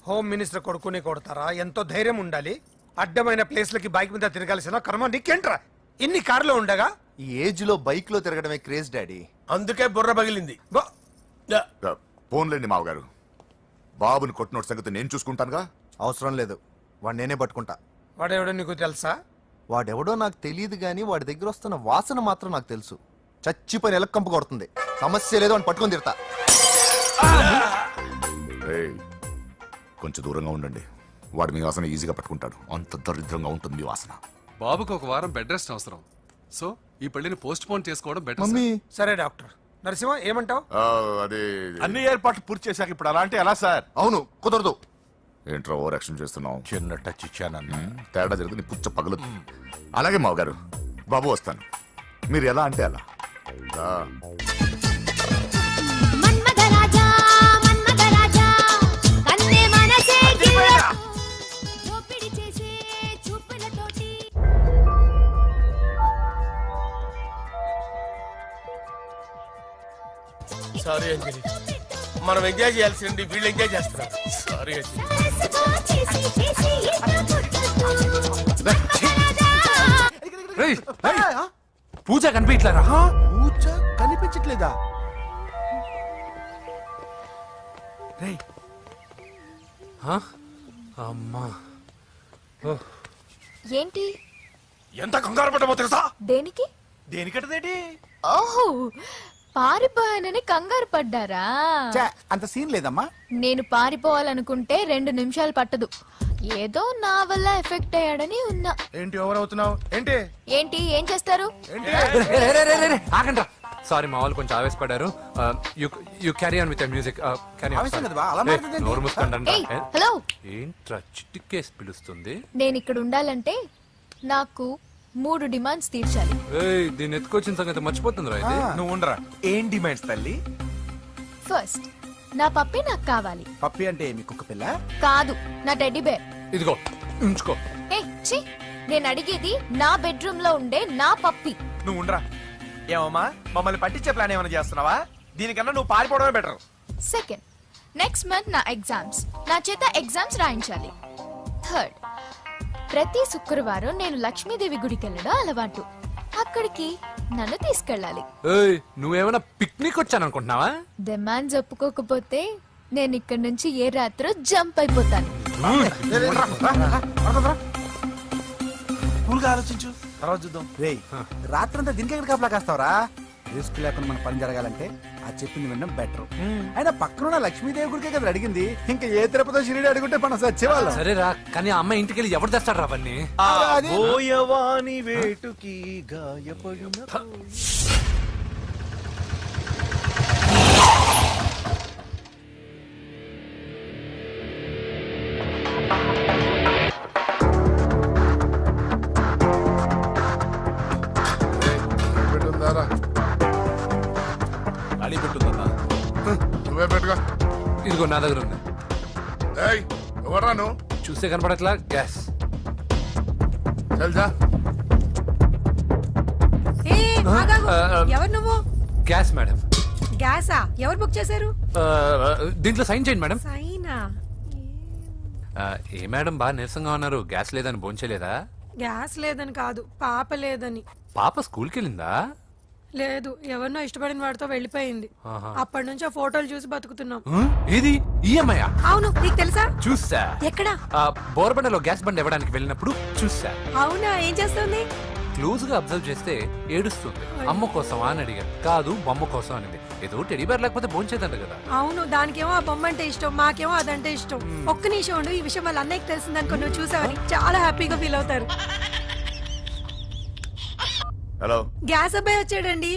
హోమ్ మినిస్టర్ కొడుకుని కొడతారా? ఎంతో ధైర్యం ఉండాలి. అడ్డమైన ప్లేస్లకి బైక్ మీద తిరగాల్సిన కర్మ నీకేంట్రా? ఇన్ని కార్లో ఉండగా ఈ ఏజ్ లో బైక్ లో తిరగడమే క్రేజ్ డాడీ అందుకే బుర్ర పగిలింది. ఫోన్లేండి మావగారు, బాబుని కొట్టినోటి సంగతి నేను చూసుకుంటానుగా. అవసరం లేదు వాడు నేనే పట్టుకుంటా వాడెవడో నీకు తెలుసా? వాడెవడో నాకు తెలియదు కానీ వాడి దగ్గర వస్తున్న వాసన మాత్రం నాకు తెలుసు. చచ్చిపోయిన ఎలక కంపు కొడుతుంది. సమస్య లేదు అని పట్టుకొని తిడతా. రేయ్, కొంచెం దూరంగా ఉండండి. వాడు మీ వాసన ఈజీగా పట్టుకుంటాడు. అంత దరిద్రంగా ఉంటుంది మీ వాసన. బాబుకు ఒక వారం బెడ్ రెస్ట్ అవసరం. సో ఈ పెళ్లిని పోస్ట్ పోన్ చేసుకోవడం బెటర్. మమ్మీ సరే డాక్టర్ నరసింహ ఏమంటావు? అదే అన్ని ఏర్పాట్లు పూర్తి చేశాక ఇప్పుడు అలాంటి ఎలా సార్? అవును కుదరదు. ఏంట్రా ఓవర్ యాక్షన్ చేస్తున్నావు? చిన్న టచ్ ఇచ్చానన్న. తేడా జరిగితే నీ పుచ్చ పగలు. అలాగే మావగారు, బాబు వస్తాను. మీరు ఎలా అంటే అలా. మన్మథరాజా మన్మథరాజా కన్నే మనసే దోపిడి చేసే చూపులతోటి సారీ అంజలి, మనం ఎంజాయ్ చేయాల్సింది వీళ్ళు ఎంజాయ్ చేస్తున్నారు. సారీ అంజలి. సరసగా చేసి చేసి పూజ కనిపించలేరా? పూజ కనిపించట్లేదా? రేయ్ అమ్మా ఏంటి? ఎంత కంగారు పడ్డమో తెలుసా? దేనికి? దేనికంటదేంటి? ఓహో, పారిపోయానని కంగారు పడ్డారా? ఛే, అంత సీన్ లేదమ్మా. నేను పారిపోవాలనుకుంటే 2 నిమిషాలు పట్టదు. ఏదో నా వల్ల ఎఫెక్ట్ అయ్యాడని ఉన్నా. ఏంటి ఓవర్ అవుతున్నావు? ఏంటి ఏంటి ఏం చేస్తారు? ఆగండ్రా. సారీ మా వాళ్ళు కొంచెం ఆవేశపడ్డారు. You carry on with music. ఆవేశం కదా బా, అలా మాట్లాడేదేంటి? నోరు మూసుకోండి. ఏయ్, హలో. ఏంట్రా చిటికేసి పిలుస్తుంది? నేను ఇక్కడ ఉండాలంటే నాకు 3 డిమాండ్స్ తీర్చాలి. ఏయ్, దీన్ని ఎత్తుకొచ్చిన సంగతి మర్చిపోతుందిరా ఇది. నువ్వు ఉండరా. ఏం డిమాండ్స్ తల్లి? ఫస్ట్, నా పప్పి నాకు కావాలి. పప్పి అంటే మీ కుక్క పిల్ల? కాదు, నా టెడ్డీ బేర్. ఇదిగో ఉంచుకో. ఛీ, నేను అడిగేది నా బెడ్రూమ్ లో ఉండే నా పప్పి. నువ్వు ఉండరా. ఏమమ్మా మమ్మల్ని పట్టించే ప్లాన్ ఏమైనా చేస్తున్నావా? దీనికన్నా నువ్వు పారిపోవడమే బెటర్. సెకండ్, నెక్స్ట్ మంత్ నా ఎగ్జామ్స్. నా చేత ఎగ్జామ్స్ రాయించాలి. థర్డ్, ప్రతి శుక్రవారం నేను లక్ష్మీదేవి గుడికి వెళ్ళడం అలవాటు. అక్కడికి నన్ను తీసుకెళ్ళాలి. ఏయ్, నువ్వేమైనా పిక్నిక్ వచ్చాను అనుకుంటున్నావా? డిమాండ్స్ ఒప్పుకోకపోతే నేను ఇక్కడి నుంచి ఏ రాత్రో జంప్ అయిపోతాను. కూల్గా ఆలోచించు, తర్వాత చూద్దాం. రేయ్ రాత్రంతా దీనికి ఎక్కడ కాపలా కాస్తావరా? రిస్క్ లేకుండా మన పని జరగాలంటే ఆ చెప్పింది వినడం బెటర్. అయినా పక్కన లక్ష్మీదేవి గుడికే కదా అడిగింది. ఇంకా ఏ తిరుపతి షిరిడి అడుగుంటే మనం సచ్చేవాళ్ళం. సరేరా, కానీ ఆ అమ్మాయి ఇంటికి వెళ్ళి ఎవరు తెస్తాడు అవన్నీ? బోయవాని వేటుకి గాయపడిన ఖాళీ పెట్టుందన్నా. నువ్వే పెట్టుగా. ఇదిగో నా దగ్గర ఉంది. ఎవరా నువ్వు? చూస్తే కనపడట్లా? గ్యాస్. చల్జా. ఎవరు నువ్వు? Gas madam. గ్యాసా? ఎవరు బుక్ చేశారు? దీంట్లో సైన్ చేయండి మేడం. సైనా? ఏ మేడం బాగా నీరసంగా ఉన్నారు? గ్యాస్ లేదని భోంచలేదా? గ్యాస్ లేదని కాదు, పాప లేదని. పాప స్కూల్కి వెళ్ళిందా? లేదు, ఎవరినో ఇష్టపడిన వాడితో వెళ్ళిపోయింది. అప్పటి నుంచి ఆ ఫోటోలు చూసి బతుకుతున్నాం. ఏది ఈఎంఐ? అవును, నీకు తెలుసా? చూసా. ఎక్కడ? బోర్బండలో గ్యాస్ బండ్ ఇవ్వడానికి వెళ్ళినప్పుడు చూసా. అవునా, ఏం చేస్తుంది? క్లోజ్ గా అబ్జర్వ్ చేస్తే ఏడుస్తుంది. అమ్మ కోసం అని అడిగాను, కాదు బొమ్మ కోసం అనేది. ఏదో టెడీ బేర్ లేకపోతే భోంచేదంట కదా. అవును, దానికేమో ఆ బొమ్మ అంటే ఇష్టం, మాకేమో అదంటే ఇష్టం. ఒక్క నిమిషం ఉండు, ఈ విషయం వాళ్ళ అన్నయ్యకి తెలిసిందనుకో, నువ్వు చూసావని చాలా హ్యాపీగా ఫీల్ అవుతారు. హలో, గ్యాస్ అబ్బాయి వచ్చాడండి.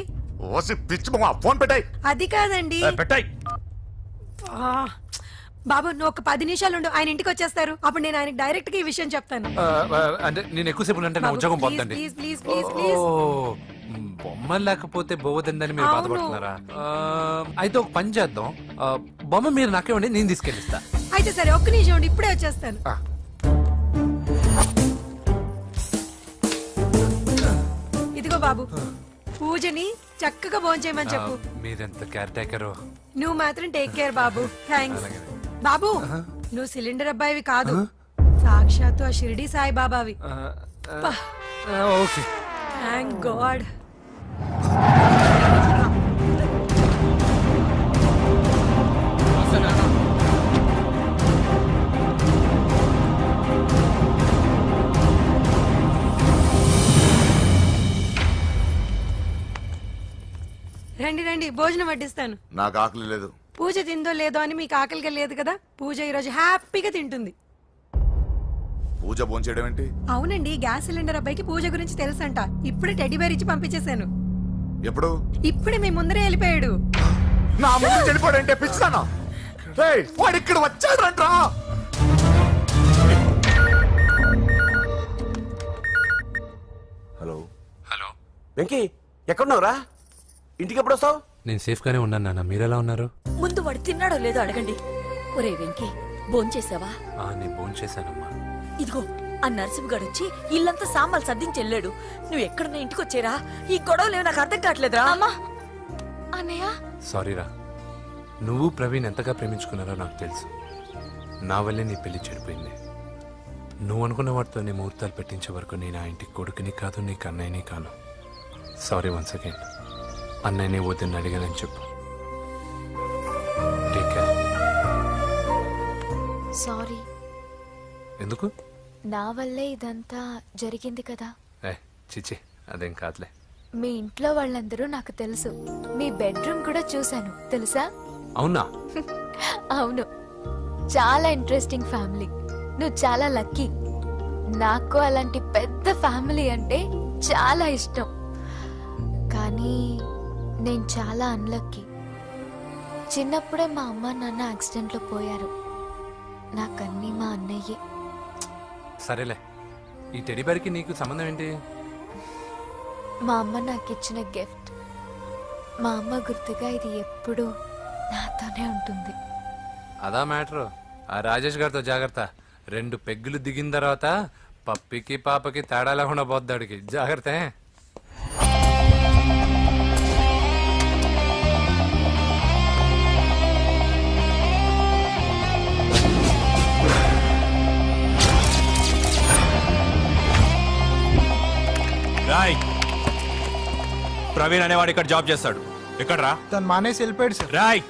ఓసి పిచ్చి మొహం, ఫోన్ పెట్టాయి. అది కాదండి. పెట్టాయి. ఆ, బాబు నువ్వు ఒక 10 నిమిషాలు ఉండు, ఆయన ఇంటికి వచ్చేస్తారు. అప్పుడు నేను ఆయనకి డైరెక్ట్ గా ఈ విషయం చెప్తాను. అంటే నేను ఎక్కువసేపు అంటే నా ఉద్యోగం పోతుందండి. Please please please please. బొమ్మ లేకపోతే బోవదందని మీరు అవును. బాధపడుతున్నారా? అయితే ఒక పని చేద్దాం, బొమ్మ మీరు నాకేమండి, నేను తీసుకెళ్ళిస్తా. అయితే సరే, ఒక్క నిమిషం ఉండు, ఇప్పుడే వచ్చేస్తాను. ఇదిగో బాబు, పూజని చక్కగా భోంచేయమని చెప్పు. మీరెంత కేర్ టేకరు. నువ్వు మాత్రం టేక్ కేర్ బాబు. థ్యాంక్స్ బాబు. నువ్వు సిలిండర్ అబ్బాయివి కాదు, సాక్షాత్తు ఆ షిరిడి సాయి బాబావి. Okay, thank God. రండి రండి, భోజనం వడ్డిస్తాను. నాకు ఆకలి లేదు. పూజ తిందో లేదో అని మీకు ఆకలిగా లేదు కదా, పూజ ఈరోజు హ్యాపీగా తింటుంది. పూజ భోంచేయడం ఏంటి? అవునండి, గ్యాస్ సిలిండర్ అబ్బాయికి పూజ గురించి తెలుసంట. ఇప్పుడే టెడ్డీ బేర్ ఇచ్చి పంపించేశాను. ఎప్పుడు? ఇప్పుడే మీ ముందరే వెళ్ళిపోయాడు. నా ముందు చెడిపోయాడంటే పిచ్చిదానా? వాడు ఇక్కడ వచ్చాడంట్రా. హలో హలో వెంకీ, ఎక్కడున్నావురా? ఇంటికి ఎప్పుడు వస్తావు? నేను సేఫ్ గానే ఉన్నాను నాన్న, మీరెలా ఉన్నారు? ముందు వాడు తిన్నాడో లేదో అడగండి. ఒరే వెంకీ, భోంచేసావా? నేను భోజనం చేశానమ్మా. ఇదిగో ఆ నరసింహగాడు వచ్చి ఇల్లంతా సామాన్లు సర్దించి వెళ్ళాడు. నువ్వు ఎక్కడున్నా ఇంటికి వచ్చేరా. ఈ గొడవలేవు నాకు అర్థం కావట్లేదురా. అమ్మా, అన్నయ్య, సారీరా, నువ్వు ప్రవీణ్ ఎంతగా ప్రేమించుకున్నారో నాకు తెలుసు. నా వల్లే నీ పెళ్లి చెడిపోయింది. నువ్వు అనుకున్న వాటితో నీ ముహూర్తాలు పెట్టించే వరకు నేను ఆ ఇంటికి కొడుకుని కాదు, నీకు అన్నయ్యని కాను. Sorry once again. అన్నయ్యని వద్దని అడిగానని చెప్పు. Take care. సారీ. ఎందుకు? నా వల్లే ఇదంతా జరిగింది కదా. చిచి, అదేం కాదులే. మీ ఇంట్లో వాళ్ళందరూ నాకు తెలుసు. మీ బెడ్రూమ్ కూడా చూశాను, తెలుసా? అవునా? అవును, చాలా ఇంట్రెస్టింగ్ ఫ్యామిలీ. నువ్వు చాలా లక్కీ. నాకు అలాంటి పెద్ద ఫ్యామిలీ అంటే చాలా ఇష్టం. కానీ నేను చాలా అన్లక్కీ. చిన్నప్పుడే మా అమ్మ నాన్న యాక్సిడెంట్లో పోయారు. నాకన్నీ మా అన్నయ్యే. సరేలే, ఈ టెడీబేర్కి నీకు సంబంధం ఏంటి? మా అమ్మ నాకు ఇచ్చిన గిఫ్ట్. మా అమ్మ గుర్తుగా ఇది ఎప్పుడూ నాతోనే ఉంటుంది. అదా మ్యాటరు. ఆ రాజేష్ గారితో జాగ్రత్త. 2 పెగ్గులు దిగిన తర్వాత పప్పికి పాపకి తేడా లేకుండా పోద్దాడికి. జాగ్రత్త. రాయ్, ప్రవీణ్ అనేవాడు ఇక్కడ జాబ్ చేస్తాడు. ఎక్కడ్రా? తను మానేసి వెళ్ళిపోయాడు సార్. రాయ్,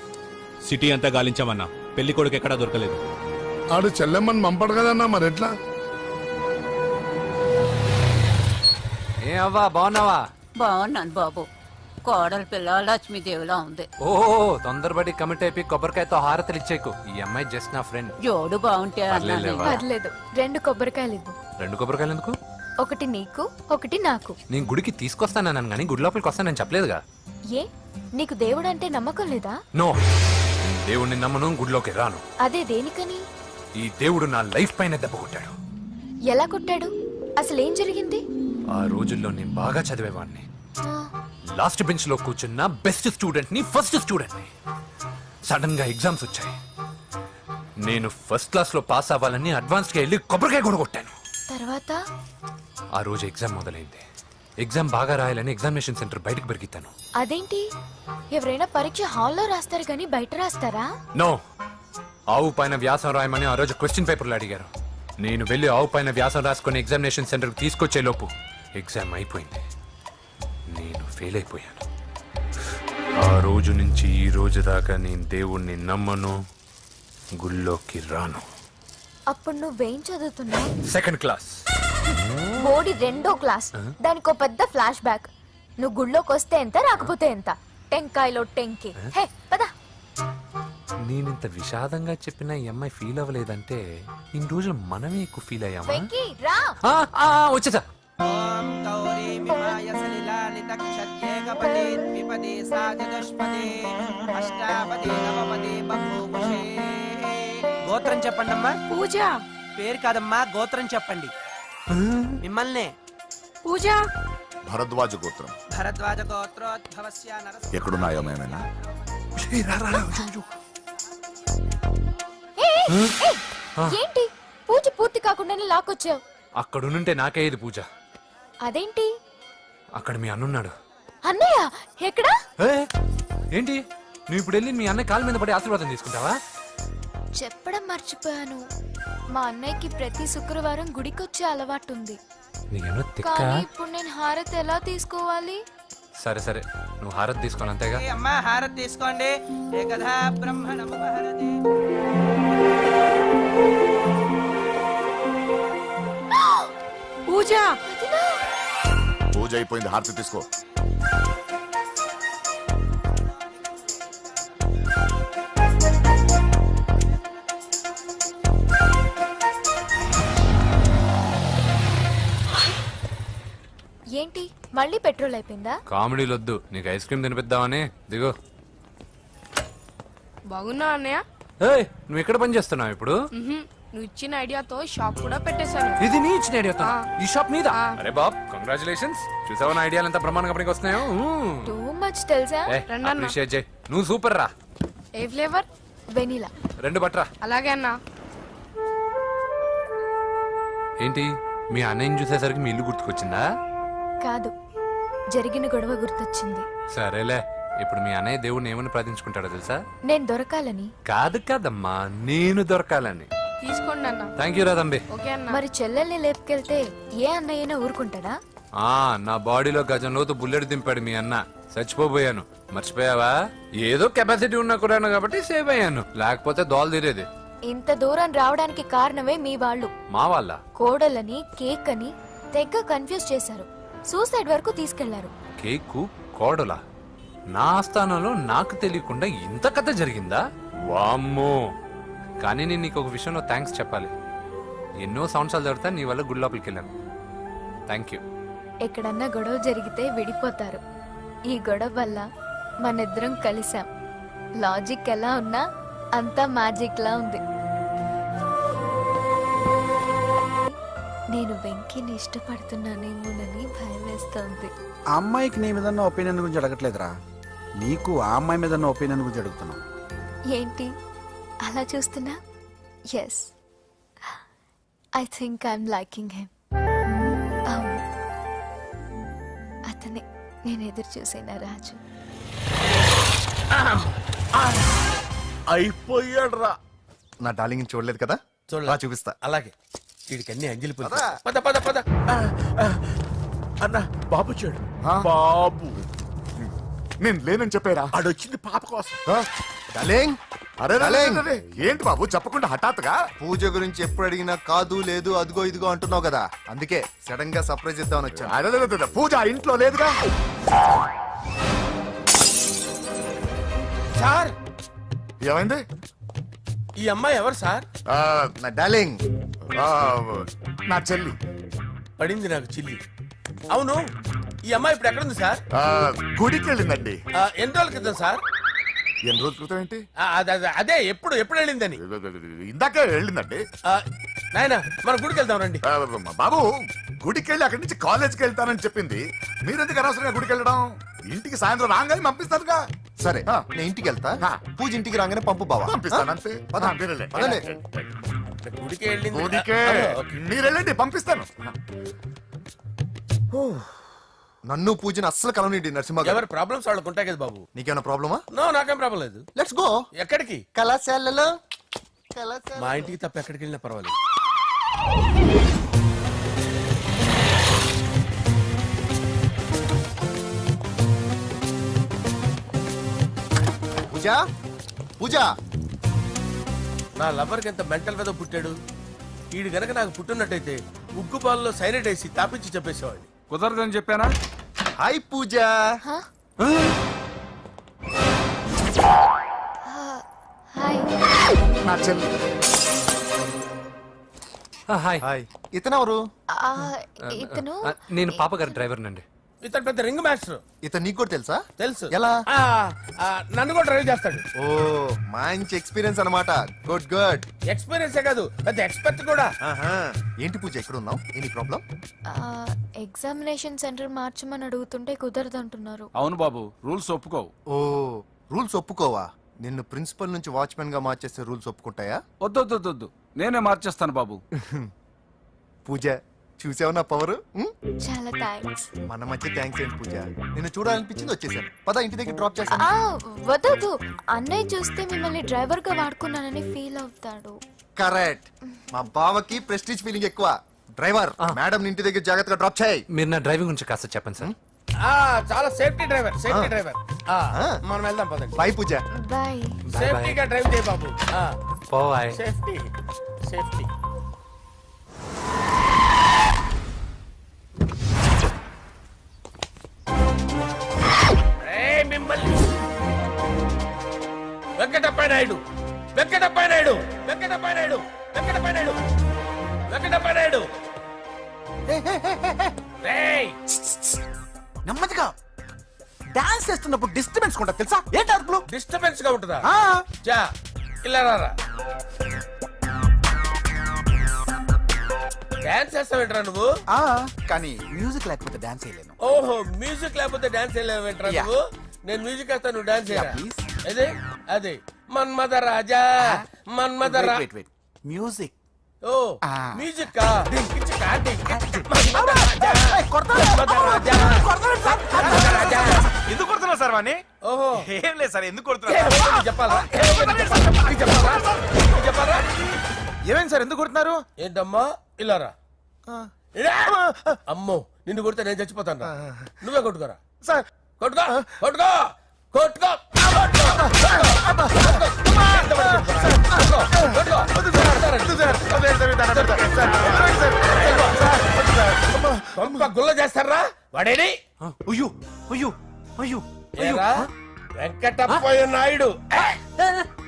సిటీ అంతా గాలించామన్నా, పెళ్లి కొడుకు ఎక్కడా దొరకలేదు. ఆడు చెల్లెమ్మని పంపడు కదన్నా, మరి ఎట్లా? ఏ అవ్వా, బాగున్నావా? బాగున్నాను బాబు. కోడలి పిల్ల లక్ష్మీదేవిలా ఉంది. ఓ, తొందరపడి కమిట్ అయిపోయి కొబ్బరికాయతో హారతలు ఇచ్చేకు. ఈ అమ్మాయి జస్ట్ నా ఫ్రెండ్. జోడు బాగుంటే పర్లేదులేవా? పర్లేదు, 2 కొబ్బరికాయలు ఇవ్వు. 2 కొబ్బరికాయలు ఎందుకు? ఒకటి నీకు, ఒకటి నాకు. నేను గుడికి తీసుకొస్తానన్నాను కానీ గుడి లోపలికి వస్తానని చెప్పలేదుగా. ఏ, నీకు దేవుడు అంటే నమ్మకం లేదా? నో, దేవుడిని నమ్మను, గుడిలోకి రాను. అదే దేనికని? ఈ దేవుడు నా లైఫ్ పైన దెబ్బ కొట్టాడు. ఎలా కొట్టాడు? అసలు ఏం జరిగింది? ఆ రోజుల్లో నేను బాగా చదివేవాడిని. ఆ, లాస్ట్ బెంచ్ లో కూర్చున్న బెస్ట్ స్టూడెంట్ ని, ఫస్ట్ స్టూడెంట్ ని. సడన్ గా ఎగ్జామ్స్ వచ్చాయి. నేను ఫస్ట్ క్లాస్ లో పాస్ అవ్వాలని అడ్వాన్స్ గా వెళ్ళి కొబ్బరికాయ కూడా కొట్టాను. తర్వాత? ఆ రోజు ఎగ్జామ్ మొదలైంది. ఎగ్జామ్ బాగా రాయాలని ఎగ్జామినేషన్ సెంటర్ బయటకు పెరిగితాను. అదేంటి, ఎవరైనా పరీక్ష హాల్లో రాస్తారు కానీ బయట రాస్తారా? నో, ఆవు పైన వ్యాసం రాయమని ఆ రోజు క్వశ్చన్ పేపర్లు అడిగారు. నేను వెళ్ళి ఆవు పైన వ్యాసం రాసుకొని ఎగ్జామినేషన్ సెంటర్కి తీసుకొచ్చే లోపు ఎగ్జామ్ అయిపోయింది. నేను ఫెయిల్ అయిపోయాను. ఆ రోజు నుంచి ఈ రోజు దాకా నేను దేవుణ్ణి నమ్మను, గుళ్ళోకి రాను. అప్పుడు నువ్వేం చదువుతున్నావు? Second class. బోడి 2వ క్లాస్. దానికో పెద్ద ఫ్లాష్ బ్యాక్. నువ్వు గుళ్ళోకి వస్తే ఎంత, రాకపోతే ఎంత. టెంకాయలో టెంకి. హే పద. నేనింత విషాదంగా చెప్పిన ఈ అమ్మాయి ఫీల్ అవ్వలేదంటే ఇన్ని రోజులు మనమే ఎక్కువ ఫీల్ అయ్యామా? వెంకీ రా. వచ్చేసా. గోత్రం చెప్పండి అమ్మా. పూజ. పేరు కాదమ్మా, గోత్రం చెప్పండి. మిమ్మల్నే. పూజ. భరద్వాజ గోత్రం. భరద్వాజ గోత్రోద్భవస్య నరసింహ. ఎక్కడున్నాయో మేమైనా ఏంటి పూజ పూర్తి కాకుండానే లాక్కొచ్చావు? అక్కడుంటే నాకే ఇది పూజ. అదేంటి? అక్కడ మీ అన్నున్నాడు. అన్నయ్య ఎక్కడా? ఏంటి నువ్వు ఇప్పుడు వెళ్ళి మీ అన్నయ్య కాలు మీద పడి ఆశీర్వాదం తీసుకుంటావా? చెప్పడం మర్చిపోయాను. మా అన్నయ్యకి ప్రతి శుక్రవారం గుడికొచ్చే అలవాటు ఉంది. నీకేమో తిక్క. కానీ ఇప్పుడు నేను హారతి ఎలా తీసుకోవాలి? సరే సరే, నువ్వు హారతి తీసుకోను అంతేగా. ఏ అమ్మా, హారతి తీసుకోండి. ఏకదా బ్రహ్మణముపహరతి. పూజ. పూజ అయిపోయింది, హారతి తీసుకో. ఏంటి మళ్ళీ పెట్రోల్ అయిపోయిందా? కామెడీలు వద్దు, నీకు ఐస్ క్రీమ్ తినిపిద్దామని. దిగో. బాగున్నా అన్నయ్య? ఏయ్, నువ్వు ఎక్కడ పని చేస్తున్నావు ఇప్పుడు? నువ్వు ఇచ్చిన ఐడియాతో షాప్ కూడా పెట్టేశాను. ఇది నీ ఇచ్చిన ఐడియా? ఈ షాప్ మీద? అరే బాబ్, కంగ్రాచులేషన్స్. చూసావా నా ఐడియాలు ఎంత బ్రహ్మాండంగా పనికి వస్తున్నాయో? టూ మచ్ తెలుసా? అప్రిషియేట్ చేయి. నువ్వు సూపర్ రా. ఏ ఫ్లేవర్? వెనీలా. 2 బట్రా. అలాగే అన్నా. ఏంటి మీ అన్నయ్యని చూసేసరికి మీ ఇల్లు గుర్తుకొచ్చిందా? కాదు, జరిగిన గొడవ గుర్తొచ్చింది. సరేలే, ఇప్పుడు మీ అన్నయ్య దేవుడిని ఏమని ప్రార్థించుకుంటాడో తెలుసా? నేను దొరకాలని. కాదు కాదమ్మా, నేను దొరకాలని. తీసుకోండి అన్న. Thank you రాదంబి. ఓకే అన్న. మరి చెల్లెల్ని లేపుకెళ్తే ఏ అన్నయ్యనా ఊరుకుంటాడా? నా బాడీలో గజం లోతు బుల్లెట్ దింపాడు మీ అన్న. చచ్చిపోయాను, మర్చిపోయావా? ఏదో కెపాసిటీ ఉన్నా కూడా కాబట్టి సేవ్ అయ్యాను, లేకపోతే దోలు తీరేది. ఇంత దూరం రావడానికి కారణమే మీ వాళ్ళు. మా వాళ్ళ కోడలని కేక్ అని తెగ కన్ఫ్యూజ్ చేశారు. సూసైడ్ వరకు తీసుకెళ్లారు. కేకు కోడలా? నా స్థానంలో నాకు తెలియకుండా ఇంత కథ జరిగిందా? వామ్మో. కానీ నేను నీకు ఒక విషయంలో థ్యాంక్స్ చెప్పాలి. ఎన్నో సంవత్సరాలు జరుగుతా నీ వల్ల గుడి లోపలికి వెళ్ళాను. Thank you. ఎక్కడన్నా గొడవ జరిగితే విడిపోతారు. ఈ గొడవ వల్ల మనిద్దరం కలిసాం. లాజిక్ ఎలా ఉన్నా అంతా మ్యాజిక్ లా ఉంది. నేను వెంకీని ఇష్టపడుతున్నానేమోనని భయం వేస్తోంది. ఆ అమ్మాయికి నీ మీద ఒపీనియన్ గురించి అడగట్లేదురా, నీకు ఆ అమ్మాయి మీద ఒపీనియన్ గురించి అడుగుతున్నావు. ఏంటి అలా చూస్తున్నా? Yes, I think I'm liking him. అవును, అతనే నేను ఎదురు చూసిన రాజు. అయిపోయాడు రా. నా డార్లింగ్ చూడలేదు కదా? చూడలే. చూపిస్తా. అలాగే. వీడికి అన్ని అంజలి పులుసు. పద పద పద. అన్న బాబు చూడు. బాబు నేను లేనని చెప్పారా? ఆడొచ్చింది పాప కోసం. డార్లింగ్, అరే డార్లింగ్. ఏంటి బాబు చెప్పకుండా హఠాత్తుగా? పూజ గురించి ఎప్పుడు అడిగినా కాదు లేదు అదిగో ఇదిగో అంటున్నావు కదా, అందుకే సడన్ గా సర్ప్రైజ్ ఇద్దామని వచ్చాను. అదే పూజ ఇంట్లో లేదుగా. సార్, ఏమైంది? ఈ అమ్మాయి ఎవరు సార్? నా డార్లింగ్, నా చెల్లి. పడింది నాకు చిల్లి. అవును, ఈ అమ్మాయి ఇప్పుడు ఎక్కడుంది సార్? గుడికి వెళ్ళిందండి. ఎన్ని రోజుల క్రితం సార్? ఎన్ని రోజుల క్రితం ఏంటి? అదే ఎప్పుడు ఎప్పుడు వెళ్ళిందని. ఇందాకే వెళ్ళిందండి. నాయనా, మన గుడికి వెళ్దాం రండి. బాబు, గుడికి వెళ్ళి అక్కడి నుంచి కాలేజ్కి వెళ్తానని చెప్పింది. మీరెందుకు అనవసరంగా గుడికి వెళ్ళడం? ఇంటికి సాయంత్రం రాగానే పంపిస్తారుగా. సరే నేను ఇంటికి వెళ్తా, పూజ ఇంటికి రాగానే పంపు బావా. పంపిస్తానంతే. గుడికి వెళ్ళింది. గుడికే మీరు వెళ్ళండి, పంపిస్తాను. నన్ను పూజను అస్సలు కలవనండి నరసింహ గారు. ఎవరి ప్రాబ్లమ్స్ వాళ్ళకు ఉంటాయి కదా బాబు. నీకేమైనా ప్రాబ్లమా? నో, నాకేం ప్రాబ్లం లేదు. Let's go. ఎక్కడికి? కళాశాలలో. మా ఇంటికి తప్ప ఎక్కడికి వెళ్ళినా పర్వాలేదు. పూజ, పూజ. నా లవర్కి ఎంత మెంటల్ మీద పుట్టాడు. వీడు గనక నాకు పుట్టినట్టయితే ఉగ్గు పాలలో సైనట్ వేసి తాపించి చెప్పేసేవాడిని. కుదరదని చెప్పానా? హాయ్ పూజ. హాయ్. నా చెల్లి. హాయ్. హాయ్. ఇతనెవరు? ఇతను నేను పాప గారి డ్రైవర్ నండి. ఇతను పెద్ద రింగ్ మాస్టర్. ఇతను నీకు కూడా తెలుసా? తెలుసు. ఎలా? నన్ను కూడా డ్రైవ్ చేస్తాడు. ఓ మంచి ఎక్స్పీరియన్స్ అన్నమాట. Good good. ఎక్స్పీరియన్స్ కాదు, పెద్ద ఎక్స్పర్ట్ కూడా. ఏంటి పూజ ఎక్కడ ఉన్నావు? Any problem? ఎగ్జామినేషన్ సెంటర్ మార్చమని అడుగుతుంటే కుదరదంటున్నారు. అవును బాబు, రూల్స్ ఒప్పుకోవు. ఓ రూల్స్ ఒప్పుకోవా? నిన్ను ప్రిన్సిపల్ నుంచి వాచ్మెన్ గా మార్చేస్తే రూల్స్ ఒప్పుకుంటాయా? వద్దు, నేనే మార్చేస్తాను బాబు. పూజ చూసావు నా పవర్? చాలా థ్యాంక్స్. మన మధ్య థ్యాంక్స్ ఏంటి పూజ, నిన్ను చూడాలనిపించింది వచ్చేసాను. పద ఇంటి దగ్గర డ్రాప్ చేస్తాను. వద్దు, అన్నయ్య చూస్తే మిమ్మల్ని డ్రైవర్ గా వాడుకున్నానని ఫీల్ అవుతాడు. కరెక్ట్. మా బావకి ప్రెస్టీజ్ ఫీలింగ్ ఎక్కువ. డ్రైవర్ మేడం ఇంటి దగ్గర జాగ్రత్తగా డ్రాప్ చేయి. మీరు నా డ్రైవింగ్ గురించి కాస్త చెప్పండి సార్. చాలా సేఫ్టీ డ్రైవర్. మనం వెళ్దాం పదండి. బాయ్ పూజ. బాయ్. సేఫ్టీగా డ్రైవ్ చేయ బాబు. బాయ్. సేఫ్టీ. మిమ్మల్ని వెంకటప్ప నాయుడు. నెమ్మదిగా డాన్స్ చేస్తున్నప్పుడు డిస్టర్బెన్స్ కొంటా తెలుసా? ఏంటి అదుపులు? డిస్టర్బెన్స్ గా ఉంటుందా? జా ఇలా రారా. డాన్స్ చేస్తావేంట్రా నువ్వు? కానీ మ్యూజిక్ లేకపోతే డాన్స్ చేయలేను. ఓహో, మ్యూజిక్ లేకపోతే డాన్స్ చేయలేవేంట్రా నువ్వు? నేను మ్యూజిక్ వేస్తాను, నువ్వు డాన్స్ చేయరా? అదే మన్మద రాజా. మ్యూజిక్. ఓ మ్యూజిక్ ఎందుకు కొడుతున్నారు సార్ వాణ్ణి? ఓహో ఏం లేదు సార్, ఎందుకు కొడుతున్నారు? చెప్పాలా? ఏమైంది సార్, ఎందుకు కొడుతున్నారు? ఏంటమ్మా ఇలా రా. అమ్మో, నిన్ను కొడితే నేను చచ్చిపోతాను. నువ్వే కొట్టుకోరా. సార్ కొట్టుకో. గుల్ల చేస్తారా వాడేడి? వెంకటప్ప నాయుడు.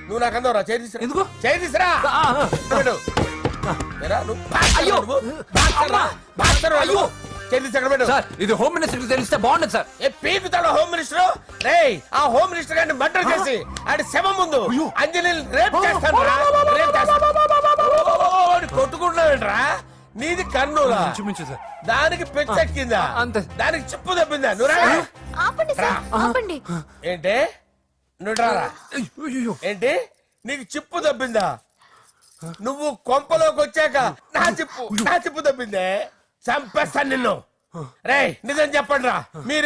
నువ్వు నాకు అందవరా? చేయి తీసురా. ఇది హోమ్ మినిస్టర్ తెలిస్తే బాగుండదు సార్. పీకుతాడు హోమ్ మినిస్టర్. ఆ హోమ్ మినిస్టర్ గారిని మర్డర్ చేసి ఆయన శవం ముందు అంజలి రేప్ చేస్తాను. కొట్టుకుంటున్నావేంట్రా? నీది కన్నులా? దానికి పెచ్చెక్కిందా? దానికి చిప్పు తప్పిందా? ఆపండి. ఏంటి నువ్వు రారా? ఏంటి నీకు చిప్పు తప్పిందా? నువ్వు కొంపలోకి వచ్చాక నా చిప్పు తప్పిందే. చంపేస్తాను నిన్ను. రేయ్ నిజం చెప్పండి రా, మీరు